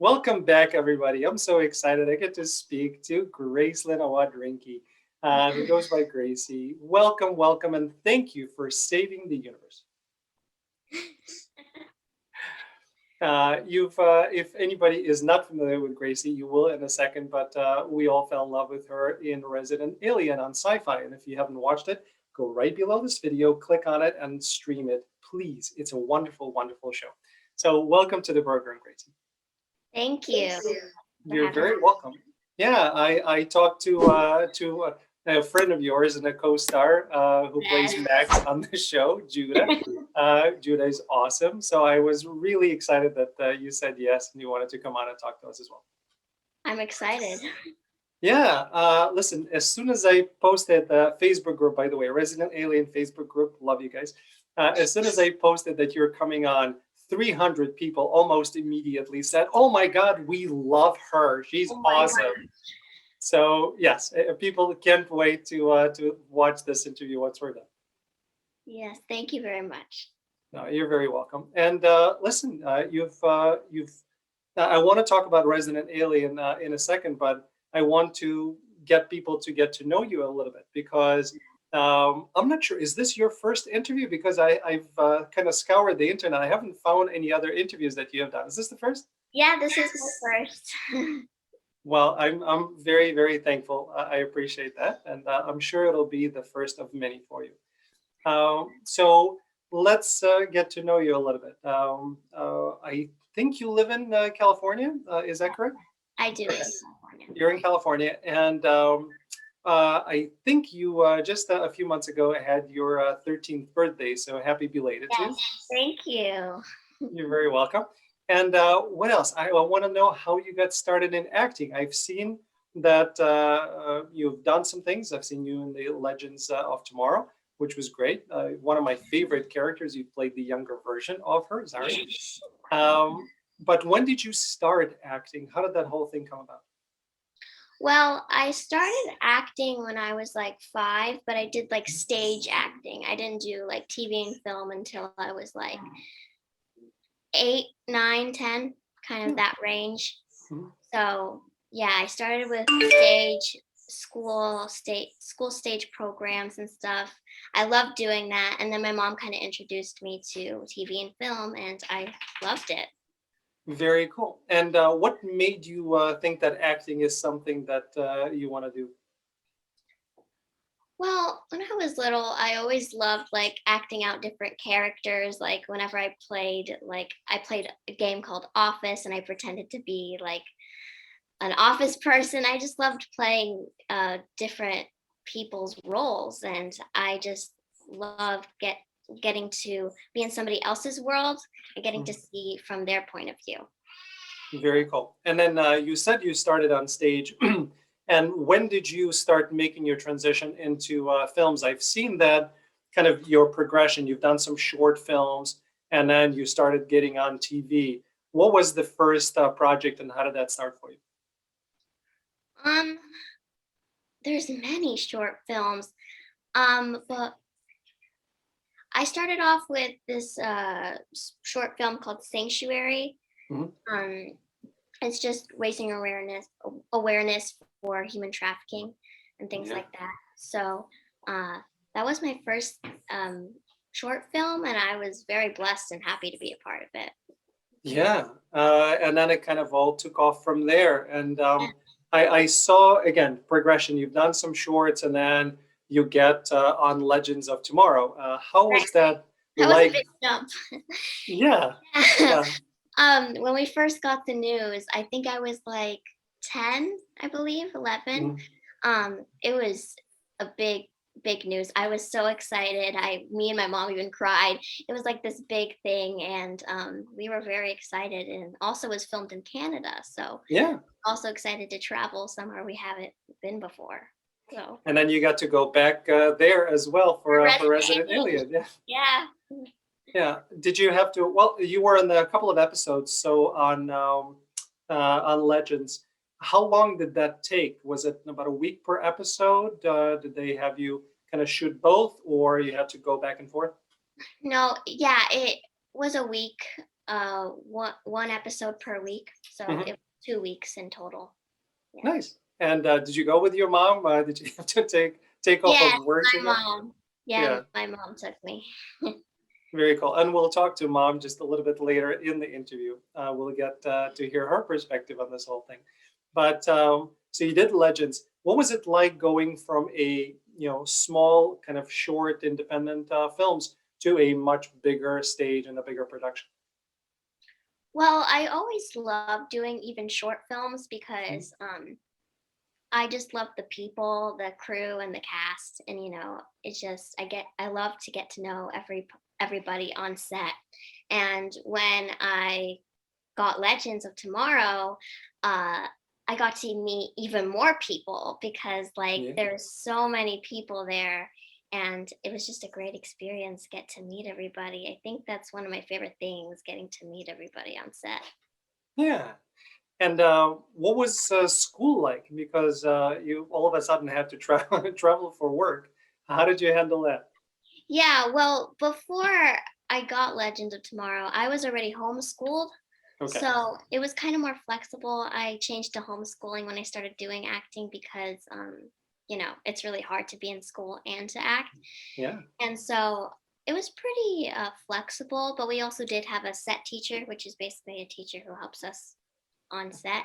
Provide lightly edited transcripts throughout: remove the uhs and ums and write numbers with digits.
Welcome back, everybody. I'm so excited. I get to speak to Gracelyn Awad Rinke, who goes by Gracie. Welcome, welcome, and thank you for saving the universe. If anybody is not familiar with Gracie, you will in a second, but we all fell in love with her in Resident Alien on SYFY. And if you haven't watched it, go right below this video, click on it, and stream it, please. It's a wonderful, wonderful show. So welcome to the program, Gracie. Thank you. You're very welcome. Yeah, I talked to a friend of yours and a co-star who plays Max on the show, Judah. Judah is awesome. So I was really excited that you said yes and you wanted to come on and talk to us as well. I'm excited. Yeah, listen, as soon as I posted the Facebook group, by the way, Resident Alien Facebook group, love you guys. As soon as I posted that you're coming on, 300 people almost immediately said, "Oh my God, we love her. She's awesome." God. So yes, people can't wait to watch this interview once we're done. Yes, thank you very much. No, you're very welcome. And listen, you've I want to talk about Resident Alien in a second, but I want to get people to get to know you a little bit because I'm not sure. Is this your first interview? Because I've kind of scoured the internet. I haven't found any other interviews that you have done. Is this the first? Yeah, this is my first. Well, I'm very, very thankful. I appreciate that. And I'm sure it'll be the first of many for you. So let's get to know you a little bit. I think you live in California. Is that correct? I do live in California. You're in California. And I think you just a few months ago had your 13th birthday, so happy belated too. Thank you. You're very welcome. And what else? I want to know how you got started in acting. I've seen that you've done some things. I've seen you in the Legends of Tomorrow, which was great. One of my favorite characters. You played the younger version of her, Zari. But when did you start acting? How did that whole thing come about? Well, I started acting when I was like 5, but I did like stage acting. I didn't do like TV and film until I was like 8, 9, 10, kind of that range. So yeah, I started with stage, school stage programs and stuff. I loved doing that. And then my mom kind of introduced me to TV and film and I loved it. Very cool. And what made you think that acting is something that you want to do? Well, when I was little, I always loved like acting out different characters. Like whenever I played a game called Office and I pretended to be like an office person. I just loved playing different people's roles and I just loved getting to be in somebody else's world and getting to see from their point of view. Very cool. And then you said you started on stage. And when did you start making your transition into films? I've seen that kind of your progression. You've done some short films and then you started getting on TV. What was the first project and how did that start for you? There's many short films, but I started off with this short film called Sanctuary. It's just raising awareness for human trafficking and things like that. So that was my first short film, and I was very blessed and happy to be a part of it. Yeah, and then it kind of all took off from there. And I saw, again, progression. You've done some shorts and then you get on Legends of Tomorrow. How was that like? Was a big jump. Yeah. When we first got the news, I think I was like 10, I believe, 11. It was a big news. I was so excited. Me and my mom even cried. It was like this big thing, and we were very excited. And also was filmed in Canada, so yeah, also excited to travel somewhere we haven't been before. So. And then you got to go back there as well for Resident Alien. Yeah. Yeah. Yeah. Did you have to? Well, you were in a couple of episodes. So on Legends, how long did that take? Was it about a week per episode? Did they have you kind of shoot both, or you had to go back and forth? No. Yeah, it was a week one episode per week, so Mhm. it was 2 weeks in total. Yeah. Nice. And did you go with your mom? Did you have to take off of Yes, work to my go? mom. Yeah, Yeah, my mom took me. very cool. And we'll talk to mom just a little bit later in the interview. We'll get to hear her perspective on this whole thing. But so you did Legends. What was it like going from a small kind of short independent films to a much bigger stage and a bigger production? Well, I always loved doing even short films Mhm. because I just love the people, the crew, and the cast, and it's just I love to get to know everybody on set. And when I got Legends of Tomorrow, uh, I got to meet even more people because like Yeah. there's so many people there, and it was just a great experience get to meet everybody. I think that's one of my favorite things, getting to meet everybody on set. Yeah. And what was school like? Because you all of a sudden had to travel travel for work. How did you handle that? Yeah, well, before I got Legends of Tomorrow, I was already homeschooled. Okay. So it was kind of more flexible. I changed to homeschooling when I started doing acting because, it's really hard to be in school and to act. Yeah. And so it was pretty flexible, but we also did have a set teacher, which is basically a teacher who helps us on set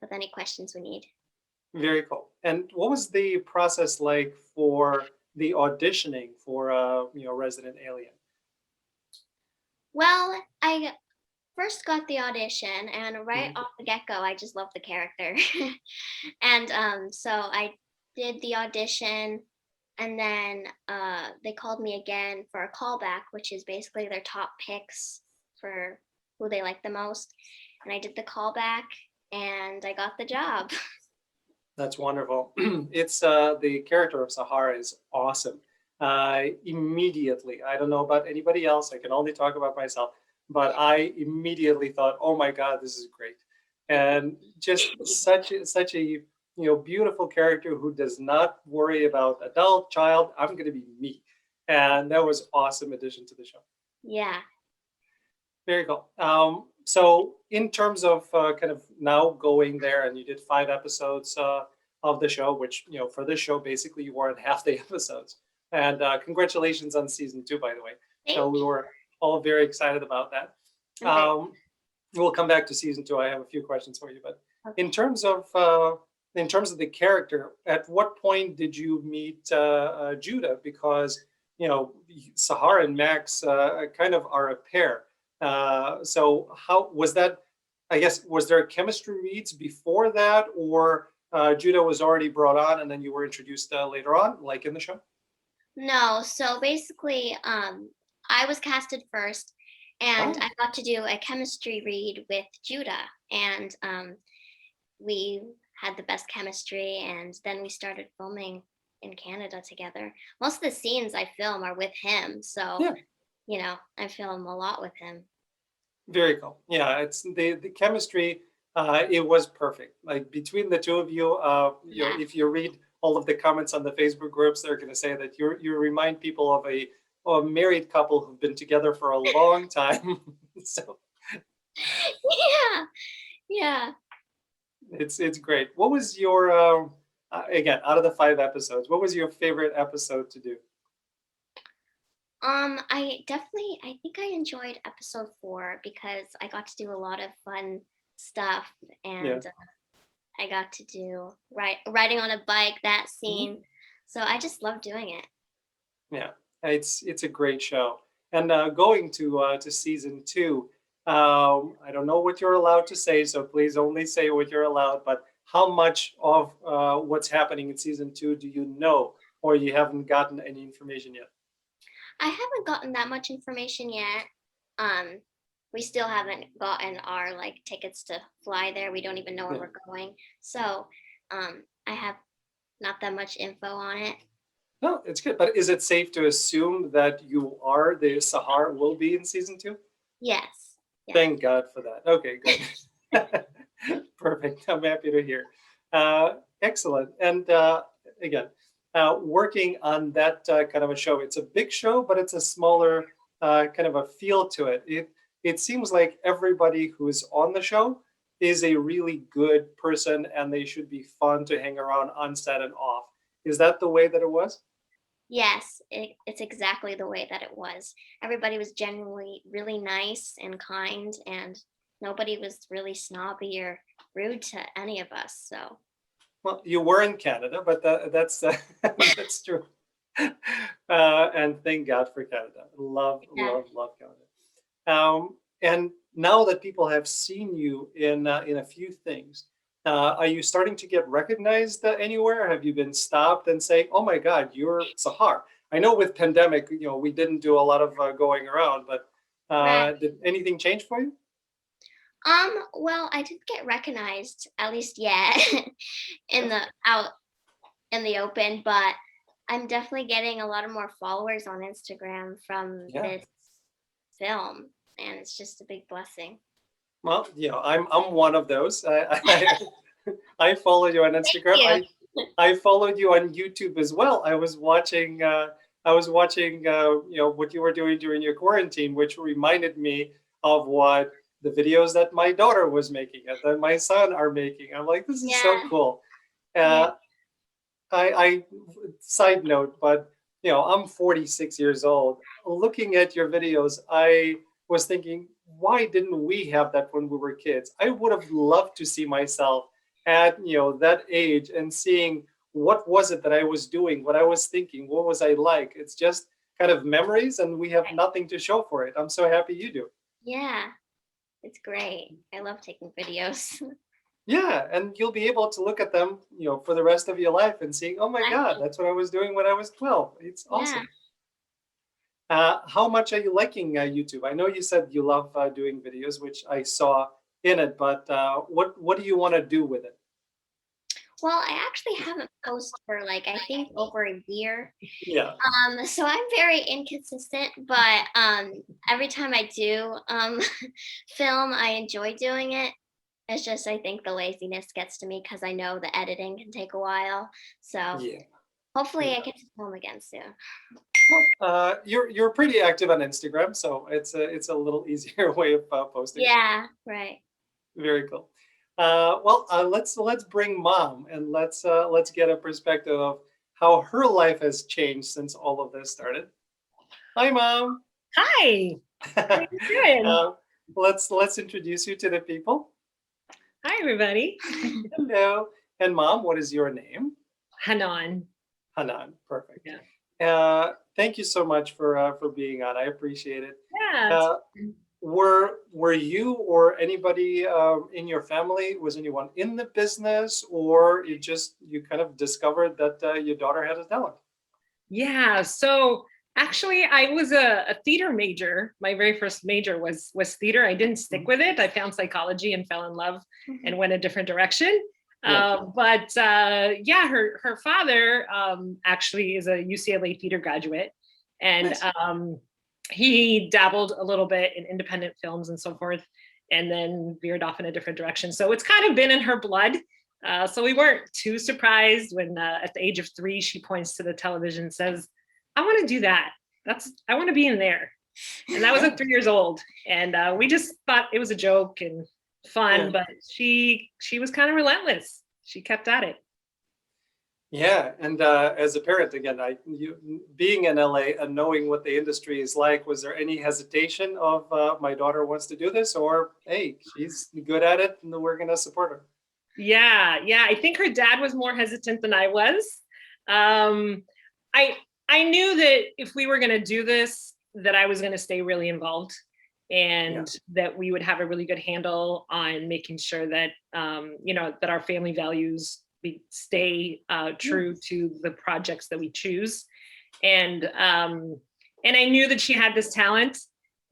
with any questions we need. Very cool. And what was the process like for the auditioning for Resident Alien? Well, I first got the audition, and right Mhm. off the get go, I just loved the character. And so I did the audition, and then they called me again for a callback, which is basically their top picks for who they like the most. And I did the callback, and I got the job. That's wonderful. It's the character of Sahara is awesome. Immediately, I don't know about anybody else. I can only talk about myself, but I immediately thought, "Oh my God, this is great!" And just such a beautiful character who does not worry about adult, child. I'm going to be me, and that was awesome addition to the show. Yeah. Very cool. So, in terms of kind of now going there, and you did 5 episodes of the show, which for this show, basically you were in half the episodes. And congratulations on season 2, by the way. Thank We were all very excited about that. you. Okay. Um, we'll come back to season 2. I have a few questions for you, but in Okay. terms of the character, at what point did you meet Judah? Because Sahar and Max kind of are a pair. So how was that? I guess was there chemistry reads before that, or Judah was already brought on and then you were introduced later on, like in the show? No, so basically, I was casted first, and Oh, I got to do a chemistry read with Judah, and we had the best chemistry, and then we started filming in Canada together. Most of the scenes I film are with him, so yeah, I film a lot with him. very cool. Yeah, it's the chemistry. It was perfect. Like between the two of you, Yeah. if you read all of the comments on the Facebook groups, they're going to say that you remind people of a married couple who've been together for a long time. So Yeah. Yeah. it's great. What was your again out of the 5 episodes? What was your favorite episode to do? I think I enjoyed episode 4 because I got to do a lot of fun stuff, Yeah. and I got to do riding on a bike, that Mhm. scene. So I just love doing it. Yeah, it's a great show. And going to season 2, I don't know what you're allowed to say, so please only say what you're allowed. But how much of what's happening in season 2 do you know, or you haven't gotten any information yet? I haven't gotten that much information yet. Um, we still haven't gotten our like tickets to fly there. We don't even know where Yeah. we're going. So I have not that much info on it. No, it's good. But is it safe to assume that the Sahar will be in season 2? Yes. Yes. Thank God for that. Okay, good. Perfect. I'm happy to hear. Excellent. And again, working on that kind of a show, it's a big show, but it's a smaller kind of a feel to it. it seems like everybody who's on the show is a really good person and they should be fun to hang around on set and off. Is that the way that it was? Yes, it's exactly the way that it was. Everybody was genuinely really nice and kind, and nobody was really snobby or rude to any of us. So, Well, you were in Canada, but that's that's true. And thank God for Canada. Love, yeah. love, love Canada. And now that people have seen you in a few things, are you starting to get recognized anywhere? Have you been stopped and saying, "Oh my God, you're Sahar"? I know with pandemic, we didn't do a lot of going around, but Right. did anything change for you? Well, I didn't get recognized, at least yet, in the out in the open, but I'm definitely getting a lot of more followers on Instagram from Yeah. this film, and it's just a big blessing. Well, I'm one of those. I follow you on Thank Instagram. you. I followed you on YouTube as well. I was watching what you were doing during your quarantine, which reminded me of what the videos that my daughter was making and that my son are making. I'm like, this is so Yeah, cool. yeah, Uh, I side note, but I'm 46 years old. Looking at your videos, I was thinking, why didn't we have that when we were kids? I would have loved to see myself at that age and seeing what was it that I was doing, what I was thinking, what was I like. It's just kind of memories, and we have nothing to show for it. I'm so happy you do. yeah. It's great. I love taking videos. Yeah, and you'll be able to look at them, for the rest of your life and seeing, oh my God, Exactly. that's what I was doing when I was 12. It's Yeah. awesome. How much are you liking YouTube? I know you said you love doing videos, which I saw in it, but what do you want to do with it? Well, I actually haven't posted for like I think over a year. Yeah, So I'm very inconsistent, but every time I do film, I enjoy doing it. It's just I think the laziness gets to me because I know the editing can take a while. So yeah, hopefully I yeah. get to film again soon. Well, you're pretty active on Instagram, so it's a little easier way of posting. Yeah, right. Very cool. Well, let's bring mom and let's get a perspective of how her life has changed since all of this started. Hi, mom. Hi, how you doing? uh, let's introduce you to the people. Hi, everybody. Hello. And mom, what is your name? Hanon. Hanan. Perfect. Yeah. Thank you so much for being on. I appreciate it. Yeah. Uh, were you or anybody in your family, was anyone in the business, or you kind of discovered that your daughter had a talent? Yeah. So actually, I was a theater major. My very first major was theater. I didn't stick with it. I found psychology and fell in love and went a different direction. Yeah. Yeah, her father actually is a UCLA theater graduate, and Nice. he dabbled a little bit in independent films and so forth, and then veered off in a different direction. So it's kind of been in her blood. So we weren't too surprised when at the age of 3, she points to the television and says, I want to do that. I want to be in there. And that was at 3 years old. And we just thought it was a joke and fun, Yeah. but she was kind of relentless. She kept at it. Yeah, and as a parent, again, you being in LA and knowing what the industry is like, was there any hesitation of my daughter wants to do this, or hey, she's good at it, and we're gonna support her? Yeah. I think her dad was more hesitant than I was. I knew that if we were going to do this, that I was going to stay really involved, and that we would have a really good handle on making sure that that our family values stay true to the projects that we choose. And I knew that she had this talent,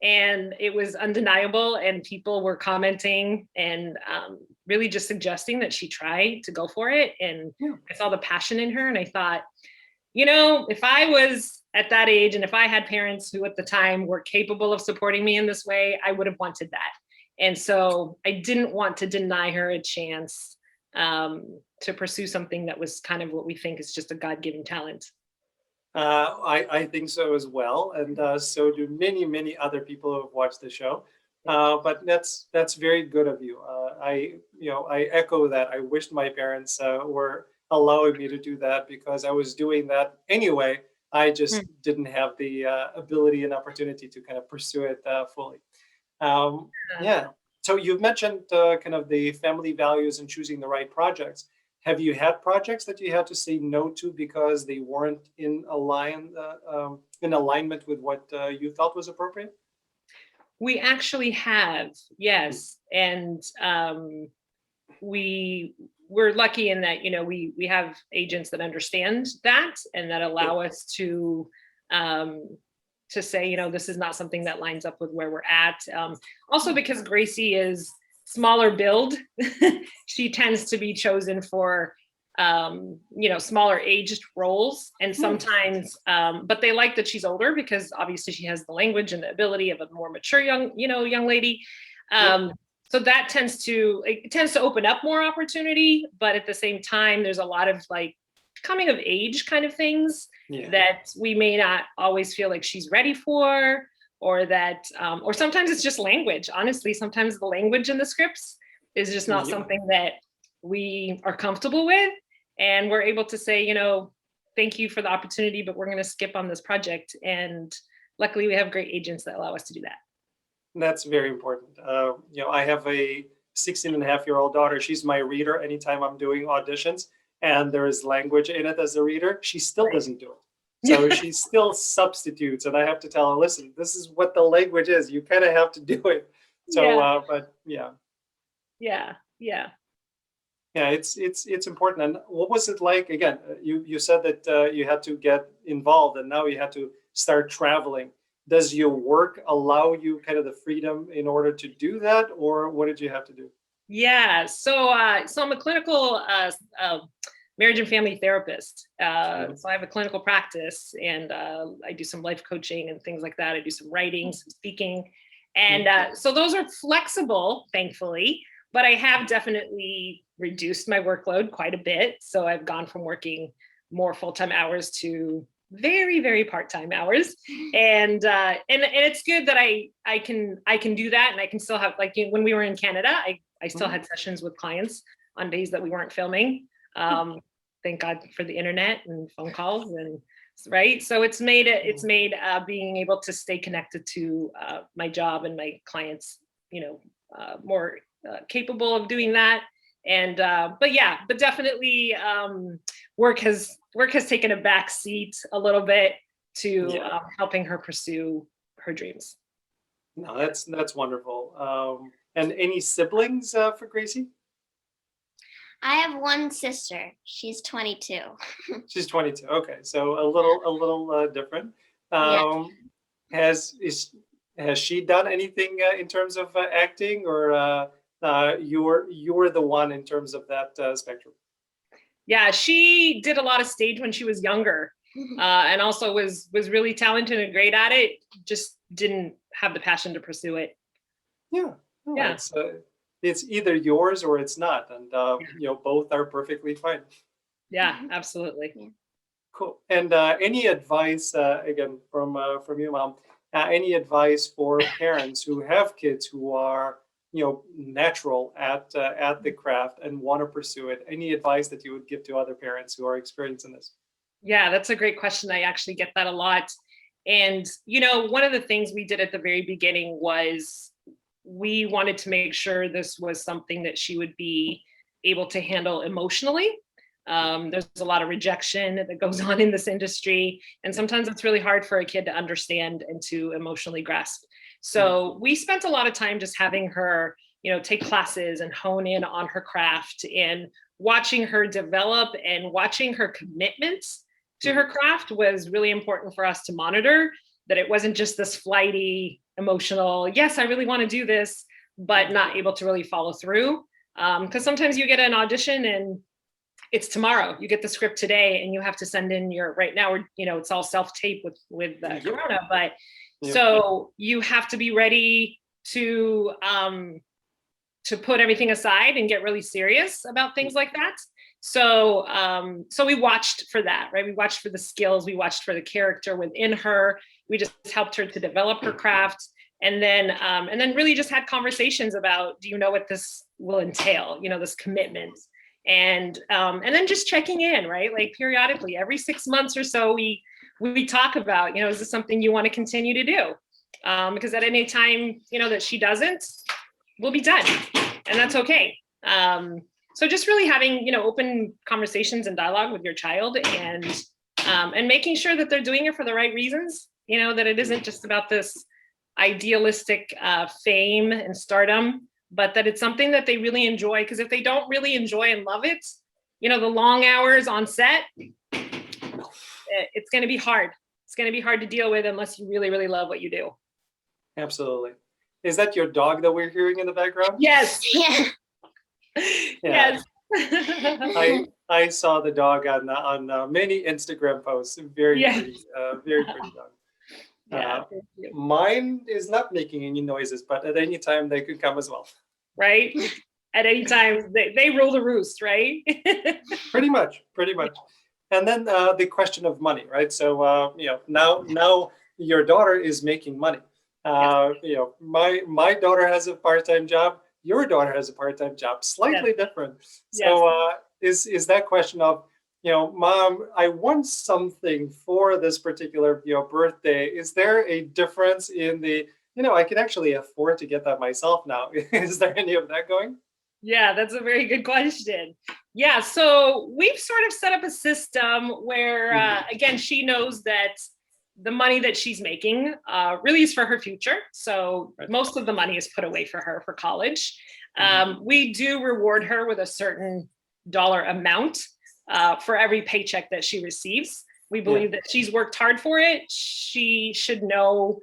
and it was undeniable, and people were commenting and really just suggesting that she try to go for it. And I saw the passion in her, and I thought, if I was at that age and if I had parents who at the time were capable of supporting me in this way, I would have wanted that. And so I didn't want to deny her a chance to pursue something that was kind of what we think is just a God-given talent. I think so as well, and so do many other people who have watched the show. But that's very good of you. I echo that. I wished my parents were allowing me to do that because I was doing that anyway. I just didn't have the ability and opportunity to kind of pursue it fully. Yeah. So you've mentioned kind of the family values and choosing the right projects. Have you had projects that you had to say no to because they weren't in alignment with what you felt was appropriate? We actually have, yes. And we're lucky in that, we have agents that understand that and that allow us to say, this is not something that lines up with where we're at. Also because Gracie is smaller build, she tends to be chosen for smaller aged roles. And sometimes, but they like that she's older because obviously she has the language and the ability of a more mature young lady. So that tends to open up more opportunity, but at the same time, there's a lot of like coming of age kind of things that we may not always feel like she's ready for, or that, or sometimes it's just language. Honestly, sometimes the language in the scripts is just not something that we are comfortable with. And we're able to say, thank you for the opportunity, but we're going to skip on this project. And luckily we have great agents that allow us to do that. That's very important. I have a 16-and-a-half-year-old daughter. She's my reader anytime I'm doing auditions and there is language in it as a reader. She still doesn't do it. So she still substitutes. And I have to tell her, listen, this is what the language is. You kind of have to do it. So, but yeah. Yeah, it's important. And what was it like? Again, you said that you had to get involved and now you had to start traveling. Does your work allow you kind of the freedom in order to do that, or what did you have to do? Yeah, so I'm a clinical marriage and family therapist. So I have a clinical practice, and I do some life coaching and things like that. I do some writing, some speaking, and so those are flexible, thankfully. But I have definitely reduced my workload quite a bit. So I've gone from working more full-time hours to very, very part-time hours. And it's good that I can do that. And I can still have, like, when we were in Canada, I still had sessions with clients on days that we weren't filming. Thank God for the internet and phone calls, and right. So it's made being able to stay connected to my job and my clients, more capable of doing that. And but definitely work has taken a back seat a little bit to helping her pursue her dreams. No, that's wonderful. And any siblings for Gracie? I have one sister. She's 22. She's 22. Okay, so a little different. Has she done anything in terms of acting, or you're the one in terms of that spectrum? Yeah, she did a lot of stage when she was younger, and also was really talented and great at it. Just didn't have the passion to pursue it. Yeah. It's either yours or it's not, and both are perfectly fine. Yeah, absolutely. Cool. And any advice again from you, Mom? Any advice for parents who have kids who are natural at the craft and want to pursue it? Any advice that you would give to other parents who are experiencing this? Yeah, that's a great question. I actually get that a lot. And one of the things we did at the very beginning was we wanted to make sure this was something that she would be able to handle emotionally. There's a lot of rejection that goes on in this industry, and sometimes it's really hard for a kid to understand and to emotionally grasp. So we spent a lot of time just having her, take classes and hone in on her craft, and watching her develop and watching her commitments to her craft was really important for us to monitor, that it wasn't just this flighty, emotional, yes, I really want to do this, but not able to really follow through. Because sometimes you get an audition and it's tomorrow. You get the script today and you have to send in right now, it's all self-tape with Corona, but so you have to be ready to put everything aside and get really serious about things like that. So we watched for that, right? We watched for the skills, we watched for the character within her. We just helped her to develop her craft. And then really just had conversations about, do you know what this will entail? You know, this commitment. And then just checking in, right? Like periodically, every 6 months or so, we talk about, you know, is this something you want to continue to do? Because at any time, you know, that she doesn't, we'll be done, and that's okay. So just really having, you know, open conversations and dialogue with your child, and making sure that they're doing it for the right reasons. You know, that it isn't just about this idealistic fame and stardom, but that it's something that they really enjoy. Because if they don't really enjoy and love it, you know, the long hours on set, it's going to be hard. It's going to be hard to deal with unless you really, really love what you do. Absolutely. Is that your dog that we're hearing in the background? Yes. Yeah. Yes. I saw the dog on many Instagram posts. Very Yeah. pretty, very pretty dog. Yeah, thank you. Mine is not making any noises, but at any time they could come as well. Right? At any time, they rule the roost, right? Pretty much. And then the question of money, right? So you know, now your daughter is making money. You know, my daughter has a part-time job. Your daughter has a part-time job, slightly different. So is that question of, you know, Mom, I want something for this particular, you know, birthday. Is there a difference in the, you know, I can actually afford to get that myself now? Is there any of that going? Yeah, that's a very good question. Yeah, so we've sort of set up a system where, again, she knows that the money that she's making really is for her future. So most of the money is put away for her for college. We do reward her with a certain dollar amount for every paycheck that she receives. We believe that she's worked hard for it. She should know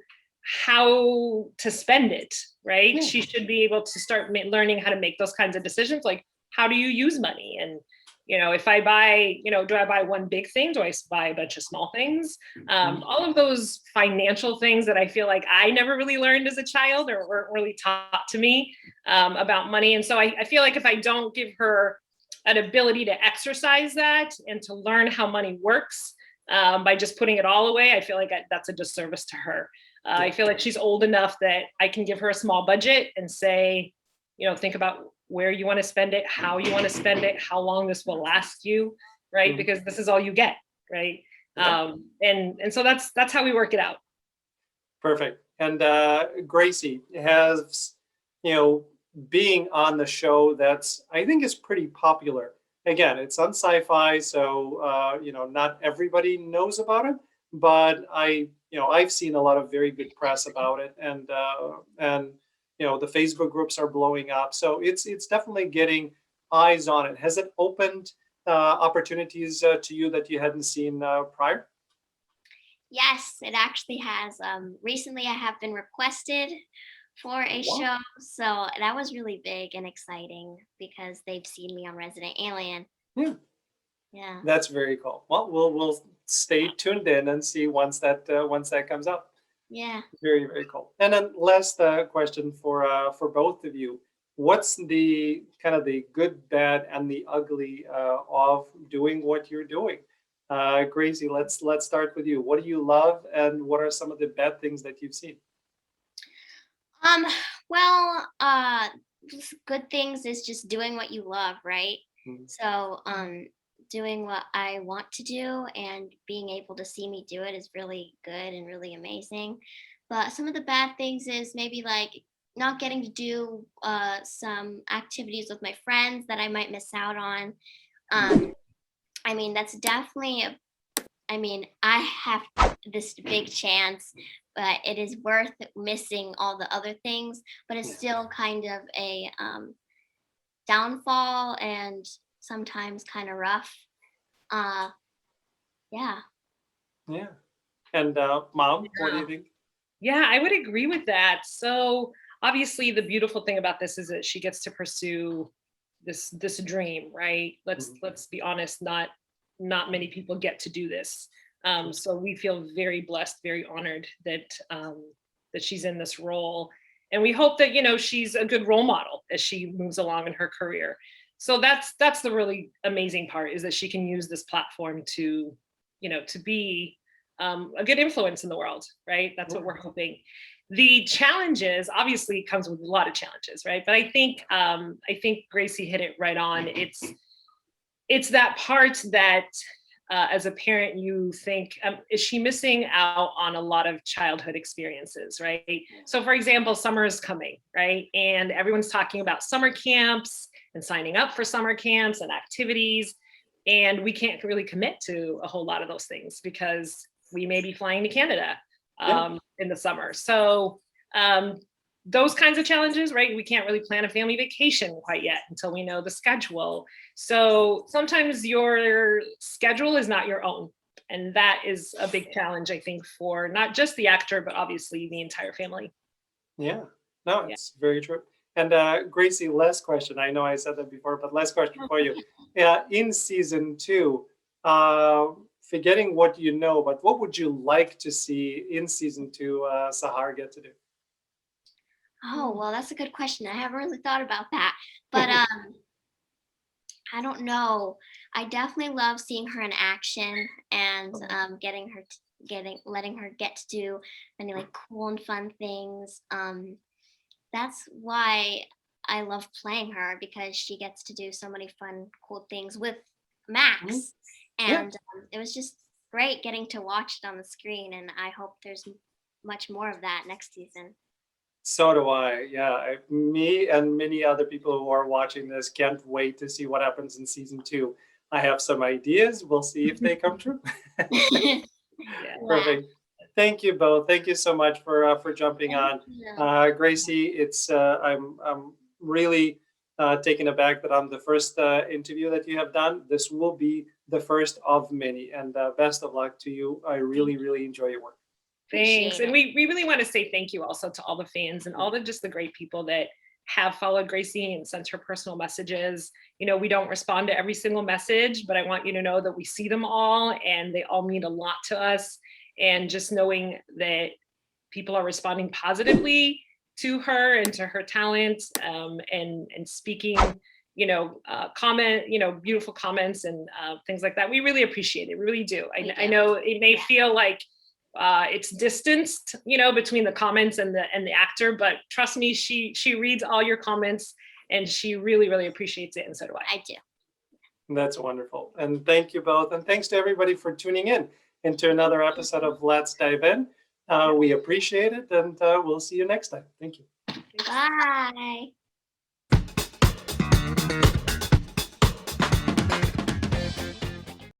how to spend it, right? She should be able to start learning how to make those kinds of decisions. Like, how do you use money? And, you know, if I buy, you know, do I buy one big thing? Do I buy a bunch of small things? All of those financial things that I feel like I never really learned as a child, or weren't really taught to me about money. And so I feel like if I don't give her an ability to exercise that and to learn how money works by just putting it all away, I feel like that's a disservice to her. I feel like she's old enough that I can give her a small budget and say, you know, think about where you want to spend it, how you want to spend it, how long this will last you, right? Because this is all you get, right? And so that's how we work it out. Perfect. And Gracie has, you know, being on the show that's, I think, is pretty popular. Again, it's on SYFY, so you know, not everybody knows about it, but I've seen a lot of very good press about it, and you know, the Facebook groups are blowing up, so it's definitely getting eyes on it. Has it opened opportunities to you that you hadn't seen prior? Yes, it actually has. Recently, I have been requested for a show, so that was really big and exciting because they've seen me on Resident Alien. Yeah. That's very cool. Well, we'll stay tuned in and see once that comes out. Yeah. Very, very cool. And then last question for both of you. What's the kind of the good, bad, and the ugly of doing what you're doing? Gracie, let's start with you. What do you love, and what are some of the bad things that you've seen? Well, good things is just doing what you love, right? So, doing what I want to do and being able to see me do it is really good and really amazing. But some of the bad things is maybe like not getting to do some activities with my friends that I might miss out on. I mean, that's definitely I have this big chance, but it is worth missing all the other things, but it's still kind of a downfall and sometimes kind of rough. Yeah. Yeah. And Mom, what do you think? Yeah, I would agree with that. So obviously the beautiful thing about this is that she gets to pursue this dream, right? Let's be honest, not many people get to do this. So we feel very blessed, very honored that that she's in this role. And we hope that, you know, she's a good role model as she moves along in her career. So that's the really amazing part, is that she can use this platform to, you know, to be a good influence in the world, right? That's what we're hoping. The challenges obviously comes with a lot of challenges, right? But I think Gracie hit it right on. It's that part that as a parent you think, is she missing out on a lot of childhood experiences, right? So for example, summer is coming, right? And everyone's talking about summer camps and signing up for summer camps and activities. And we can't really commit to a whole lot of those things because we may be flying to Canada in the summer. So those kinds of challenges, right? We can't really plan a family vacation quite yet until we know the schedule. So sometimes your schedule is not your own. And that is a big challenge, I think, for not just the actor, but obviously the entire family. Yeah, no, it's very true. And Gracie, last question. I know I said that before, but last question for you. In season 2, forgetting what you know, but what would you like to see in season 2 Sahar get to do? Oh, well, that's a good question. I haven't really thought about that. But I don't know. I definitely love seeing her in action and letting her get to do many like cool and fun things. That's why I love playing her, because she gets to do so many fun, cool things with Max. And it was just great getting to watch it on the screen. And I hope there's much more of that next season. So do I. Yeah, me and many other people who are watching this can't wait to see what happens in season 2. I have some ideas. We'll see if they come true. Perfect. Thank you both. Thank you so much for jumping on. Gracie, it's I'm really taken aback that I'm the first interview that you have done. This will be the first of many, and best of luck to you. I really, really enjoy your work. Thanks. And we really want to say thank you also to all the fans and all the just the great people that have followed Gracie and sent her personal messages. You know, we don't respond to every single message, but I want you to know that we see them all and they all mean a lot to us. And just knowing that people are responding positively to her and to her talent, and speaking, beautiful comments and things like that. We really appreciate it. We really do. I know it may feel like it's distanced, between the comments and the actor, but trust me, she reads all your comments and she really, really appreciates it. And so do I. I do. That's wonderful. And thank you both. And thanks to everybody for tuning in into another episode of Let's Dive In. We appreciate it, and we'll see you next time. Thank you. Bye.